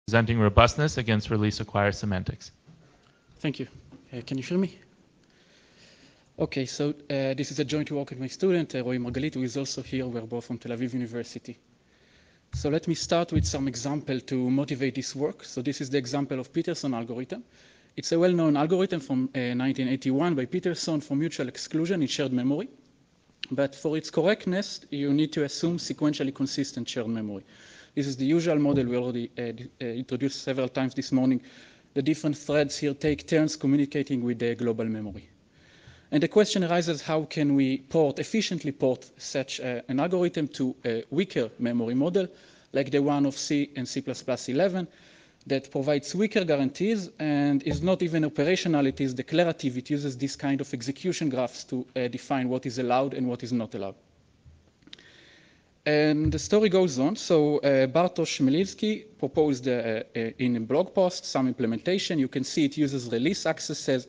Presenting robustness against release-acquire semantics. Thank you. Can you hear me? Okay, so this is a joint work with my student, Roy Margalit, who is also here. We're both from Tel Aviv University. So let me start with some example to motivate this work. So this is the example of Peterson algorithm. It's a well-known algorithm from 1981 by Peterson for mutual exclusion in shared memory. But for its correctness, you need to assume sequentially consistent shared memory. This is the usual model we already introduced several times this morning. The different threads here take turns communicating with the global memory. And the question arises, how can we efficiently port such an algorithm to a weaker memory model, like the one of C and C++11, that provides weaker guarantees and is not even operational, it is declarative. It uses this kind of execution graphs to define what is allowed and what is not allowed. And the story goes on. So Bartosz Chmielewski proposed in a blog post some implementation. You can see it uses release accesses,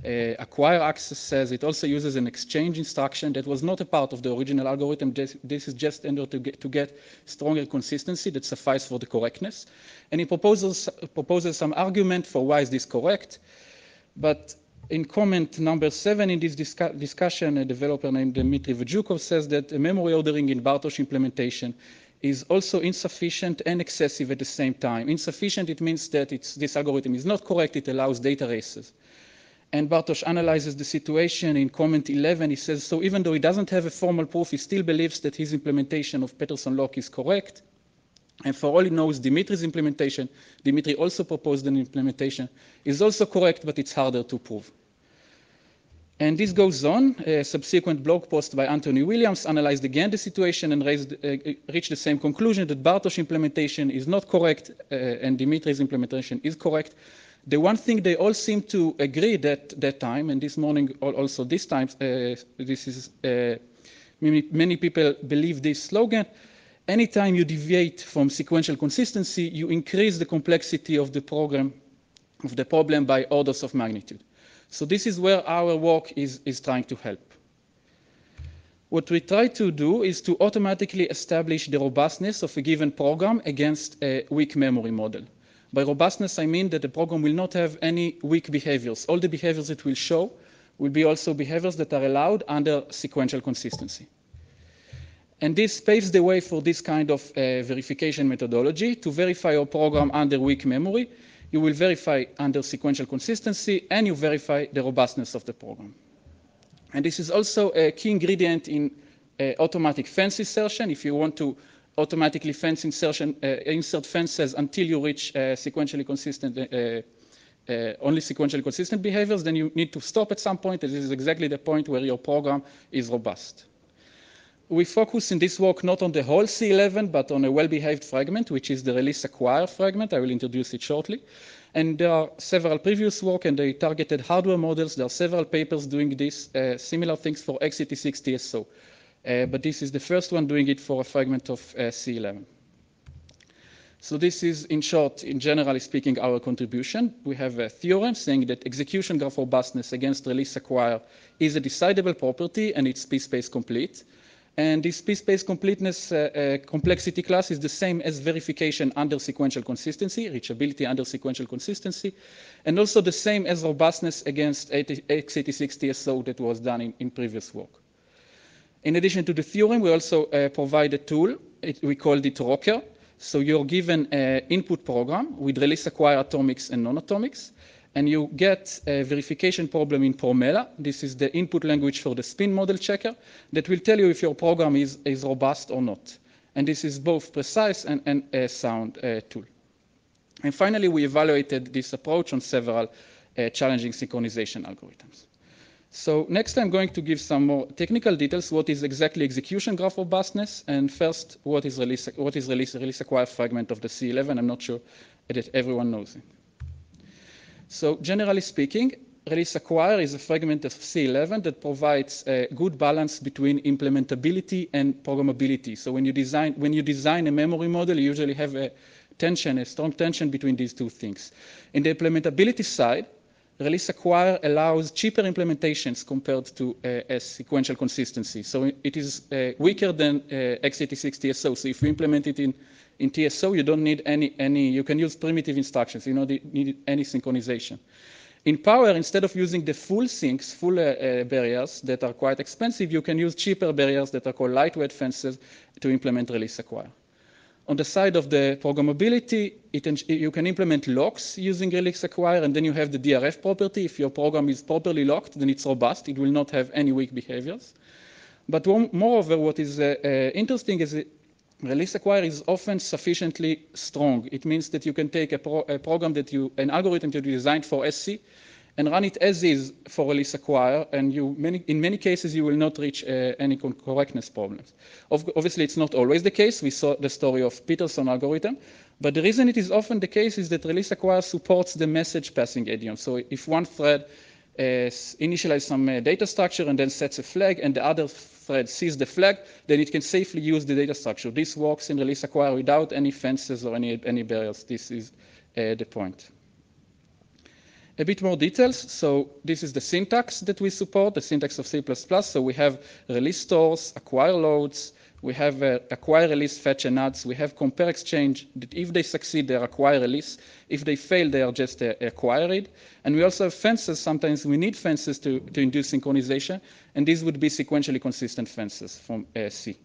acquire accesses. It also uses an exchange instruction that was not a part of the original algorithm. This is just in order to get stronger consistency that suffice for the correctness. And he proposes some argument for why is this correct. But in comment number 7 in this discussion, a developer named Dmitry Vajukov says that memory ordering in Bartosz implementation is also insufficient and excessive at the same time. Insufficient, it means that this algorithm is not correct, it allows data races. And Bartosz analyzes the situation in comment 11. He says, so even though he doesn't have a formal proof, he still believes that his implementation of Peterson lock is correct. And for all he knows, Dmitry's implementation, Dmitry also proposed an implementation, is also correct, but it's harder to prove. And this goes on. A subsequent blog post by Anthony Williams analyzed again the situation and reached the same conclusion that Bartosz implementation is not correct and Dmitry's implementation is correct. The one thing they all seem to agree that time, and this morning also this time, many people believe this slogan. Anytime you deviate from sequential consistency, you increase the complexity of the problem by orders of magnitude. So this is where our work is trying to help. What we try to do is to automatically establish the robustness of a given program against a weak memory model. By robustness, I mean that the program will not have any weak behaviors. All the behaviors it will show will be also behaviors that are allowed under sequential consistency. And this paves the way for this kind of verification methodology. To verify your program under weak memory, you will verify under sequential consistency, and you verify the robustness of the program. And this is also a key ingredient in automatic fence insertion. If you want to automatically fence insertion, insert fences until you reach sequentially consistent, only sequentially consistent behaviors, then you need to stop at some point. And this is exactly the point where your program is robust. We focus in this work not on the whole C11, but on a well-behaved fragment, which is the release-acquire fragment. I will introduce it shortly. And there are several previous work, and they targeted hardware models. There are several papers doing this, similar things for x86 TSO. But this is the first one doing it for a fragment of C11. So this is, in short, in generally speaking, our contribution. We have a theorem saying that execution graph robustness against release-acquire is a decidable property, and it's p-space complete. And this p-space completeness complexity class is the same as verification under sequential consistency, reachability under sequential consistency, and also the same as robustness against x86 TSO that was done in previous work. In addition to the theorem, we also provide a tool. We called it Rocker. So you're given an input program with release-acquire atomics and non-atomics, and you get a verification problem in Promela. This is the input language for the spin model checker that will tell you if your program is robust or not. And this is both precise and a sound tool. And finally, we evaluated this approach on several challenging synchronization algorithms. So next, I'm going to give some more technical details. What is exactly execution graph robustness? And first, what is release-acquire fragment of the C11? I'm not sure that everyone knows it. So generally speaking, release-acquire is a fragment of C11 that provides a good balance between implementability and programmability. So when you design a memory model, you usually have a strong tension between these two things. In the implementability side, release acquire allows cheaper implementations compared to a sequential consistency. So it is weaker than x86 TSO. So if you implement it in TSO, you don't need any, you can use primitive instructions. You don't need any synchronization. In Power, instead of using the full sinks, full barriers that are quite expensive, you can use cheaper barriers that are called lightweight fences to implement release acquire. On the side of the programmability, you can implement locks using release acquire, and then you have the DRF property. If your program is properly locked, then it's robust. It will not have any weak behaviors. But moreover, what is interesting is release acquire is often sufficiently strong. It means that you can take a program an algorithm that you designed for SC and run it as is for release acquire, and in many cases you will not reach any correctness problems. Obviously, it's not always the case. We saw the story of Peterson algorithm, but the reason it is often the case is that release acquire supports the message passing idiom. So if one thread initializes some data structure and then sets a flag, and the other thread sees the flag, then it can safely use the data structure. This works in release acquire without any fences or any barriers. This is the point. A bit more details. So this is the syntax that we support, the syntax of C++. So we have release stores, acquire loads, we have acquire, release, fetch, and adds. We have compare exchange, that if they succeed, they're acquire, release. If they fail, they are just acquire read. And we also have fences. Sometimes we need fences to induce synchronization, and these would be sequentially consistent fences from C.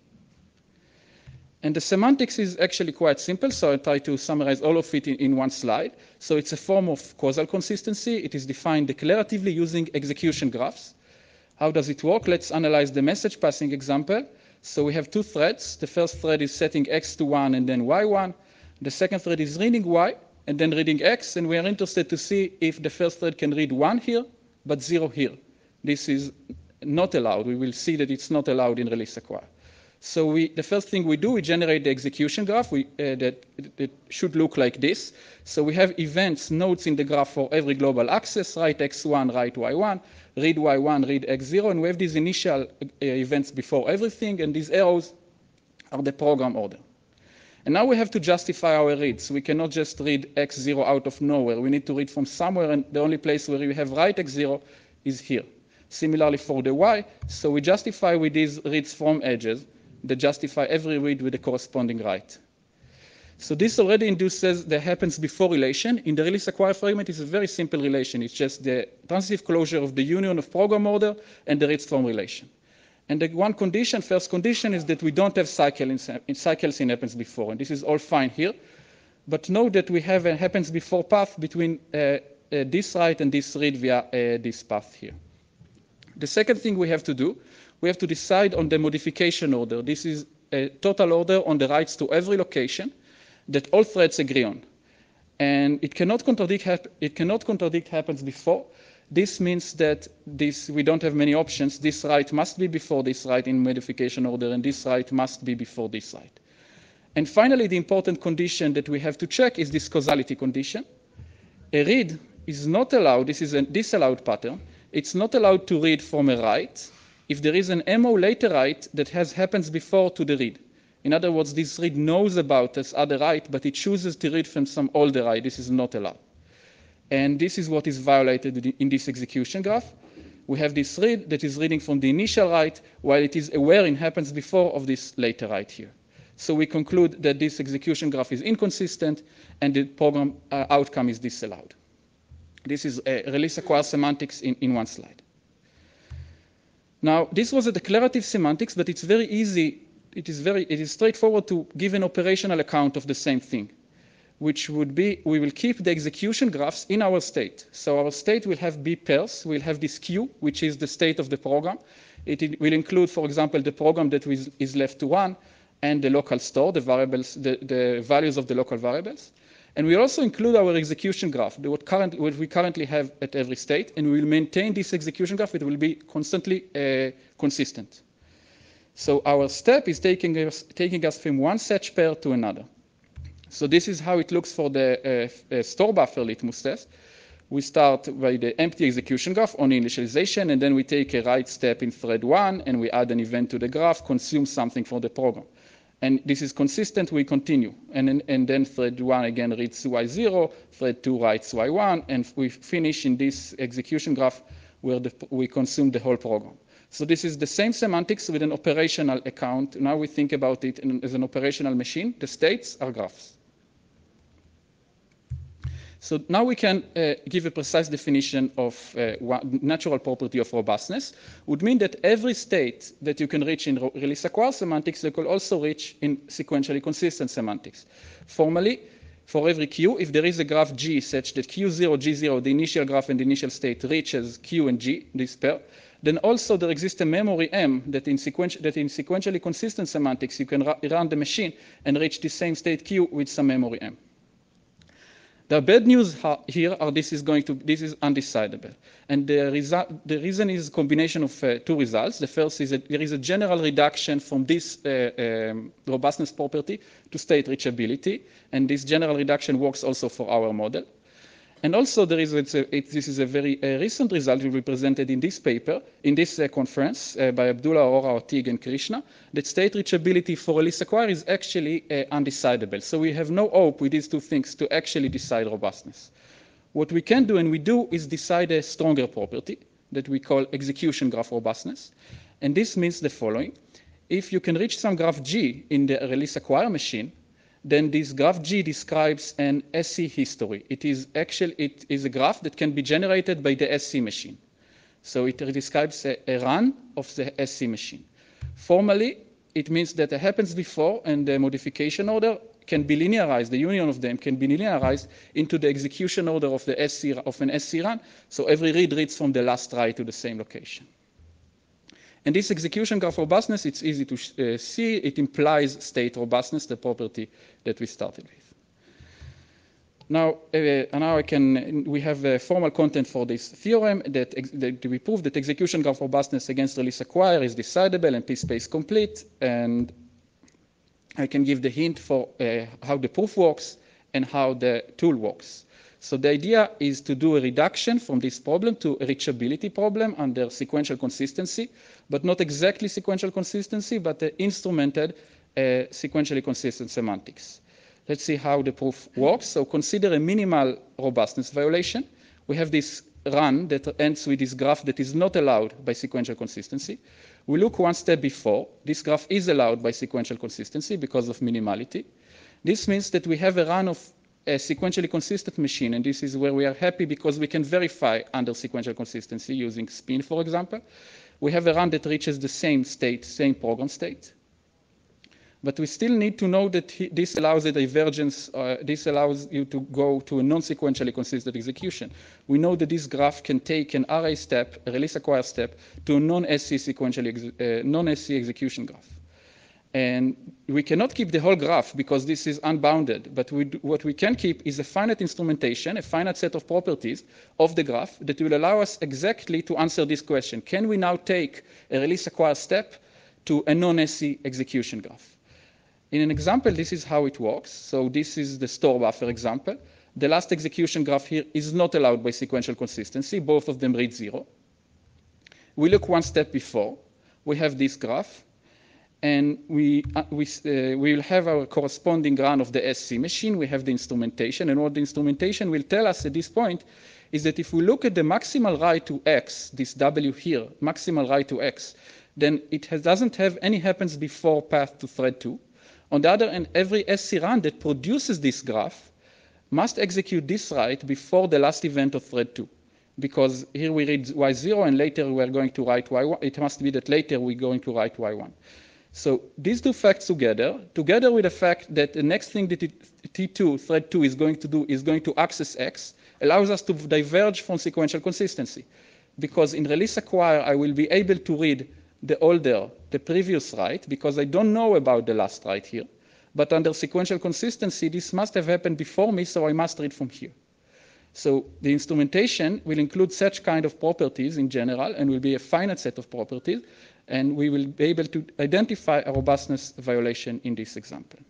And the semantics is actually quite simple, so I'll try to summarize all of it in one slide. So it's a form of causal consistency. It is defined declaratively using execution graphs. How does it work? Let's analyze the message passing example. So we have two threads. The first thread is setting x to 1 and then y1. The second thread is reading y and then reading x, and we are interested to see if the first thread can read 1 here, but 0 here. This is not allowed. We will see that it's not allowed in release acquire. So the first thing we do, we generate the execution graph that should look like this. So we have events, nodes in the graph for every global access, write x1, write y1, read y1, read x0, and we have these initial events before everything, and these arrows are the program order. And now we have to justify our reads. We cannot just read x0 out of nowhere. We need to read from somewhere, and the only place where we have write x0 is here. Similarly for the y, so we justify with these reads from edges that justify every read with the corresponding write. So this already induces the happens before relation. In the release acquire fragment, it's a very simple relation. It's just the transitive closure of the union of program order and the reads from relation. And the one condition, first condition, is that we don't have cycles in happens before. And this is all fine here. But note that we have a happens before path between this write and this read via this path here. The second thing we have to do, we have to decide on the modification order. This is a total order on the writes to every location that all threads agree on. And it cannot contradict happens before. This means that we don't have many options. This write must be before this write in modification order, and this write must be before this write. And finally, the important condition that we have to check is this causality condition. A read is not allowed, this is a disallowed pattern, it's not allowed to read from a write if there is an MO later write that happens before to the read. In other words, this read knows about this other write, but it chooses to read from some older write. This is not allowed. And this is what is violated in this execution graph. We have this read that is reading from the initial write, while it is aware it happens before of this later write here. So we conclude that this execution graph is inconsistent and the program outcome is disallowed. This is a release acquire semantics in one slide. Now, this was a declarative semantics, but it's very easy. It is straightforward to give an operational account of the same thing, which would be we will keep the execution graphs in our state. So our state will have B pairs. We'll have this queue, which is the state of the program. It will include, for example, the program that is left to run and the local store, the variables, the values of the local variables. And we also include our execution graph, what we currently have at every state, and we will maintain this execution graph. It will be constantly consistent. So our step is taking us from one such pair to another. So this is how it looks for the store buffer litmus test. We start by the empty execution graph on initialization, and then we take a write step in thread 1, and we add an event to the graph, consume something for the program. and this is consistent, we continue. And then thread 1 again reads y0, thread 2 writes y1, and we finish in this execution graph where we consume the whole program. So this is the same semantics with an operational account. Now we think about it as an operational machine. The states are graphs. So now we can give a precise definition of natural property of robustness. Would mean that every state that you can reach in release acquire semantics, you can also reach in sequentially consistent semantics. Formally, for every Q, if there is a graph G such that Q0, G0, the initial graph and the initial state reaches Q and G, this pair, then also there exists a memory M that in sequentially consistent semantics you can run the machine and reach the same state Q with some memory M. The bad news here are this is undecidable. And the reason is a combination of two results. The first is that there is a general reduction from this robustness property to state reachability. And this general reduction works also for our model. And also this is a very recent result we presented in this paper, in this conference by Abdullah, Aurora, Ortig, and Krishna, that state reachability for release acquire is actually undecidable. So we have no hope with these two things to actually decide robustness. What we can do, and we do, is decide a stronger property that we call execution graph robustness. And this means the following. If you can reach some graph G in the release acquire machine, then this graph G describes an SC history. It is a graph that can be generated by the SC machine. So it describes a run of the SC machine. Formally, it means that it happens before, and the modification order can be linearized. The union of them can be linearized into the execution order of an SC run. So every read reads from the last write to the same location. And this execution graph robustness, it's easy to see. It implies state robustness, the property that we started with. Now we have formal content for this theorem that we prove that execution graph robustness against release acquire is decidable and p-space complete. And I can give the hint for how the proof works and how the tool works. So the idea is to do a reduction from this problem to a reachability problem under sequential consistency, but not exactly sequential consistency, but instrumented sequentially consistent semantics. Let's see how the proof works. So consider a minimal robustness violation. We have this run that ends with this graph that is not allowed by sequential consistency. We look one step before. This graph is allowed by sequential consistency because of minimality. This means that we have a run of a sequentially consistent machine, and this is where we are happy because we can verify under sequential consistency using spin, for example. We have a run that reaches the same state, same program state. But we still need to know that this allows a divergence, this allows you to go to a non-sequentially consistent execution. We know that this graph can take an array step, a release acquire step, to a non-SC execution graph. And we cannot keep the whole graph because this is unbounded, but what we can keep is a finite instrumentation, a finite set of properties of the graph that will allow us exactly to answer this question. Can we now take a release acquire step to a non-SC execution graph? In an example, this is how it works. So this is the store buffer example. The last execution graph here is not allowed by sequential consistency. Both of them read 0. We look one step before. We have this graph. And we will have our corresponding run of the SC machine. We have the instrumentation. And what the instrumentation will tell us at this point is that if we look at the maximal write to X, this W here, maximal write to X, then it doesn't have any happens before path to thread 2. On the other hand, every SC run that produces this graph must execute this write before the last event of thread 2. Because here we read Y0 and later we are going to write Y1. It must be that later we're going to write Y1. So these two facts together with the fact that the next thing that T2, thread 2, is going to do is going to access X, allows us to diverge from sequential consistency. Because in release acquire, I will be able to read the previous write, because I don't know about the last write here. But under sequential consistency, this must have happened before me, so I must read from here. So the instrumentation will include such kind of properties in general, and will be a finite set of properties, and we will be able to identify a robustness violation in this example.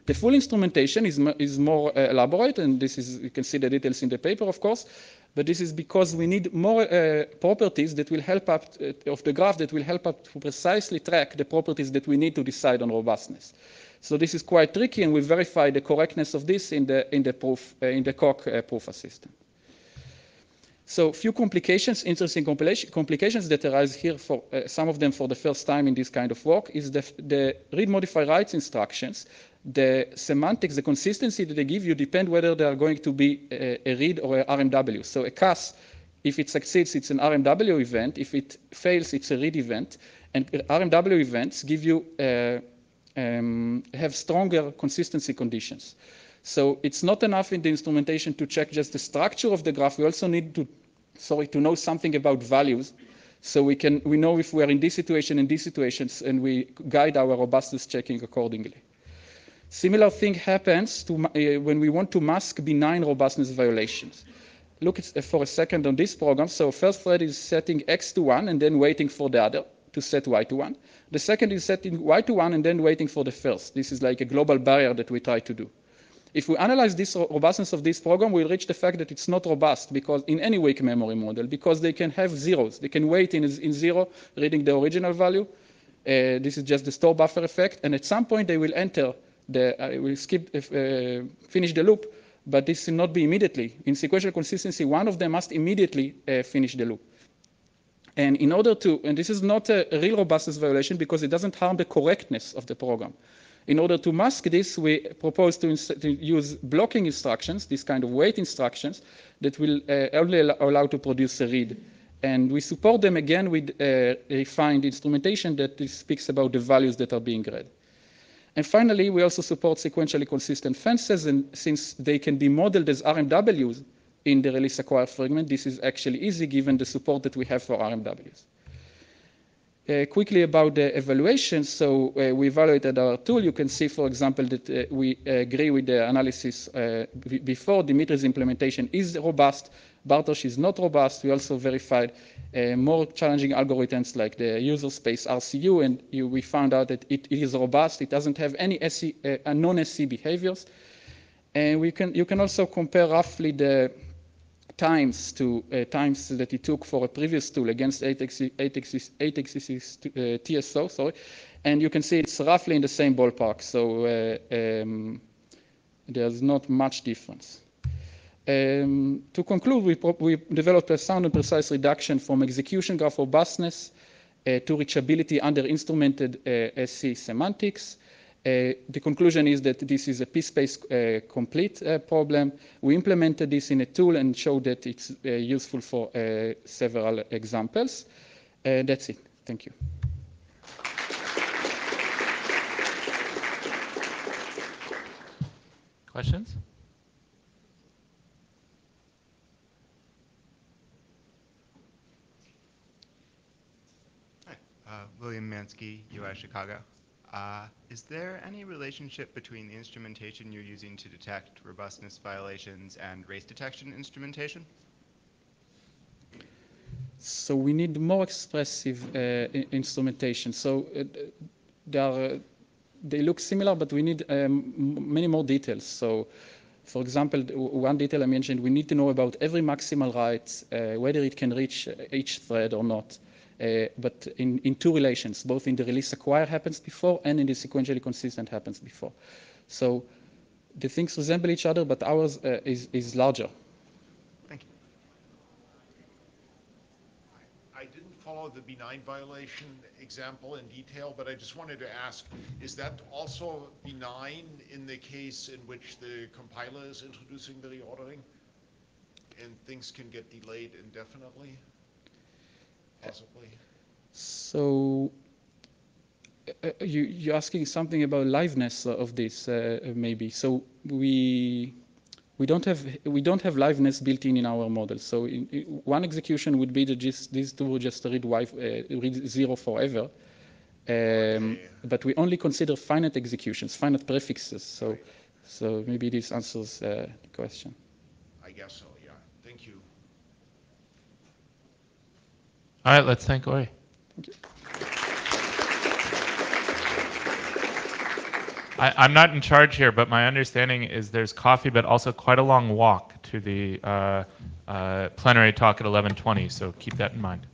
The full instrumentation is more elaborate, and this is, you can see the details in the paper, of course, but this is because we need more properties that will help up of the graph that will help us to precisely track the properties that we need to decide on robustness. So this is quite tricky, and we verify the correctness of this in the proof in the Koch proof assistant. So few complications, interesting complications that arise here, for some of them for the first time in this kind of work, is the read, modify, write instructions. The semantics, the consistency that they give you depend whether they are going to be a read or a RMW. So a CAS, if it succeeds, it's an RMW event. If it fails, it's a read event. And RMW events give you have stronger consistency conditions. So it's not enough in the instrumentation to check just the structure of the graph. We also need to know something about values, so we know if we are in this situation and these situations, and we guide our robustness checking accordingly. Similar thing happens when we want to mask benign robustness violations. Look for a second on this program. So first thread is setting x to 1 and then waiting for the other to set y to 1. The second is setting y to 1 and then waiting for the first. This is like a global barrier that we try to do. If we analyze this robustness of this program, we'll reach the fact that it's not robust because in any weak memory model, because they can have zeros. They can wait in 0, reading the original value. This is just the store buffer effect. And at some point, they will enter will finish the loop, but this will not be immediately. In sequential consistency, one of them must immediately finish the loop. And in order to, and this is not a real robustness violation because it doesn't harm the correctness of the program. In order to mask this, we propose to use blocking instructions, this kind of wait instructions, that will only allow to produce a read. And we support them again with refined instrumentation that speaks about the values that are being read. And finally, we also support sequentially consistent fences, and since they can be modeled as RMWs in the release acquired fragment, this is actually easy given the support that we have for RMWs. Quickly about the evaluation, so we evaluated our tool. You can see, for example, that we agree with the analysis before. Dimitri's implementation is robust. Bartosz is not robust. We also verified more challenging algorithms like the user space RCU, and we found out that it is robust. It doesn't have any non-SC behaviors. And you can also compare roughly the times that it took for a previous tool against 8x6 TSO, sorry, and you can see it's roughly in the same ballpark, so there's not much difference. To conclude, we developed a sound and precise reduction from execution graph robustness to reachability under instrumented SC semantics. The conclusion is that this is a p-space complete problem. We implemented this in a tool and showed that it's useful for several examples. That's it. Thank you. Questions? Hi, William Mansky, UI Chicago. Is there any relationship between the instrumentation you're using to detect robustness violations and race detection instrumentation? So we need more expressive instrumentation. So they look similar, but we need many more details. So, for example, one detail I mentioned, we need to know about every maximal write, whether it can reach each thread or not. But in two relations, both in the release acquire happens before and in the sequentially consistent happens before. So the things resemble each other, but ours is larger. Thank you. I didn't follow the benign violation example in detail, but I just wanted to ask, is that also benign in the case in which the compiler is introducing the reordering and things can get delayed indefinitely? Possibly. So you're asking something about liveness of this, maybe. So we don't have liveness built in our model. So one execution would be that these two would just read 0 forever. But we only consider finite executions, finite prefixes. So right. So maybe this answers the question. I guess so. Yeah. Thank you. All right, let's thank Ori. Thank you. I'm not in charge here, but my understanding is there's coffee, but also quite a long walk to the plenary talk at 11:20. So keep that in mind.